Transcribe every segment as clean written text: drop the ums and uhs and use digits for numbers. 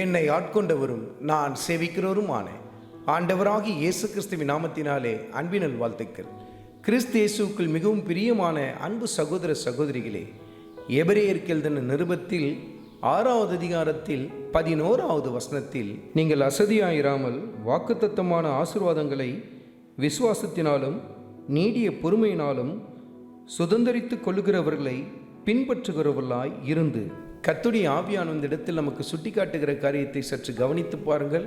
என்னை ஆட்கொண்டவரும் நான் சேவிக்கிறவருமான ஆண்டவராகி இயேசு கிறிஸ்துவின் நாமத்தினாலே அன்பினல் வாழ்த்துக்கள். கிறிஸ்து இயேசுக்குள் மிகவும் பிரியமான அன்பு சகோதர சகோதரிகளே, எபிரேயருக்கு எழுதின நிருபத்தில் 6வது அதிகாரத்தில் 11வது வசனத்தில், நீங்கள் அசதியாயிராமல் வாக்குத்தத்தமான ஆசீர்வாதங்களை விசுவாசத்தினாலும் நீடிய பொறுமையினாலும் சுதந்தரித்துக் கொள்ளுகிறவர்களை பின்பற்றுகிறவர்களாய் இருந்து. கர்த்தருடைய ஆவியான இந்த இடத்தில் நமக்கு சுட்டிக்காட்டுகிற காரியத்தை சற்று கவனித்து பாருங்கள்.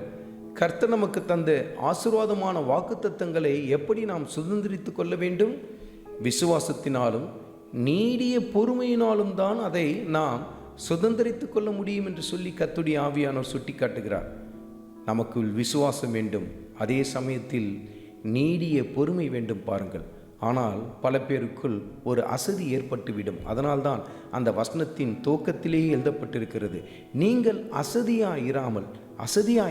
கர்த்தர் நமக்கு தந்த ஆசீர்வாதமான வாக்குத்தத்தங்களை எப்படி நாம் சுதந்திரித்துக் கொள்ள வேண்டும்? விசுவாசத்தினாலும் நீடிய பொறுமையினாலும் தான் அதை நாம் சுதந்திரித்துக் கொள்ள முடியும் என்று சொல்லி கர்த்தருடைய ஆவியானவர் சுட்டிக்காட்டுகிறார். நமக்கு விசுவாசம் வேண்டும், அதே சமயத்தில் நீடிய பொறுமை வேண்டும். பாருங்கள், ஆனால் பல பேருக்குள் ஒரு அசதி ஏற்பட்டுவிடும். அதனால்தான் அந்த வசனத்தின் துவக்கத்திலேயே எழுதப்பட்டிருக்கிறது, நீங்கள் அசதியாக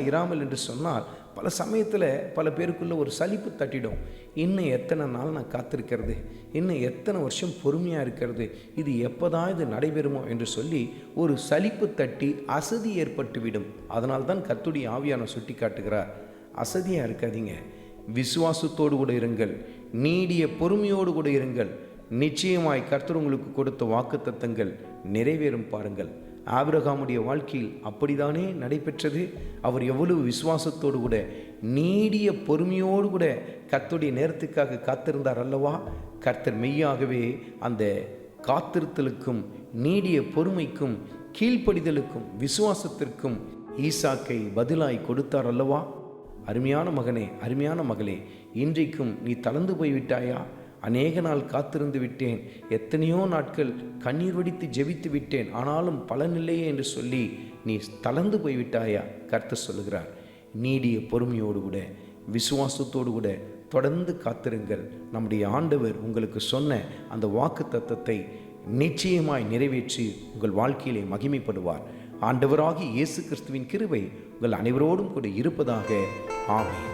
இராமல் என்று சொன்னால் பல சமயத்தில் பல பேருக்குள்ள ஒரு சலிப்பு தட்டிடும். இன்னும் எத்தனை நாள் நான் காத்திருக்கிறது, இன்னும் எத்தனை வருஷம் பொறுமையாக இருக்கிறது, இது எப்போதான் இது நடைபெறுமோ என்று சொல்லி ஒரு சலிப்பு தட்டி அசதி ஏற்பட்டுவிடும். அதனால்தான் கர்த்தருடைய ஆவியானவர் சுட்டி காட்டுகிறார், அசதியாக இருக்காதீங்க, விசுவாசத்தோடு கூட இருங்கள், நீடிய பொறுமையோடு கூட இருங்கள். நிச்சயமாய் கர்த்தர் உங்களுக்கு கொடுத்த வாக்குத்தத்தங்கள் நிறைவேறும். பாருங்கள், ஆபிரகாமுடைய வாழ்க்கையில் அப்படித்தானே நடைபெற்றது. அவர் எவ்வளவு விசுவாசத்தோடு கூட நீடிய பொறுமையோடு கூட கர்த்தருடைய நேரத்துக்காக காத்திருந்தார் அல்லவா? கர்த்தர் மெய்யாகவே அந்த காத்திருத்தலுக்கும் நீடிய பொறுமைக்கும் கீழ்ப்படிதலுக்கும் விசுவாசத்திற்கும் ஈசாக்கை பதிலாய் கொடுத்தார் அல்லவா? அருமையான மகனே, அருமையான மகளே, இன்றைக்கும் நீ தளர்ந்து போய்விட்டாயா? அநேக நாள் காத்திருந்து விட்டேன், எத்தனையோ நாட்கள் கண்ணீர் வடித்து ஜெபித்து விட்டேன், ஆனாலும் பலனில்லையே என்று சொல்லி நீ தளர்ந்து போய்விட்டாயா? கர்த்தர் சொல்லுகிறார், நீடிய பொறுமையோடு கூட விசுவாசத்தோடு கூட தொடர்ந்து காத்திருங்கள். நம்முடைய ஆண்டவர் உங்களுக்கு சொன்ன அந்த வாக்கு தத்தத்தை நிச்சயமாய் நிறைவேற்றி உங்கள் வாழ்க்கையிலே மகிமைப்படுவார். ஆண்டவராகிய இயேசு கிறிஸ்துவின் கிருபை உங்கள் அனைவரோடும் கூட இருப்பதாக. ஆமென்.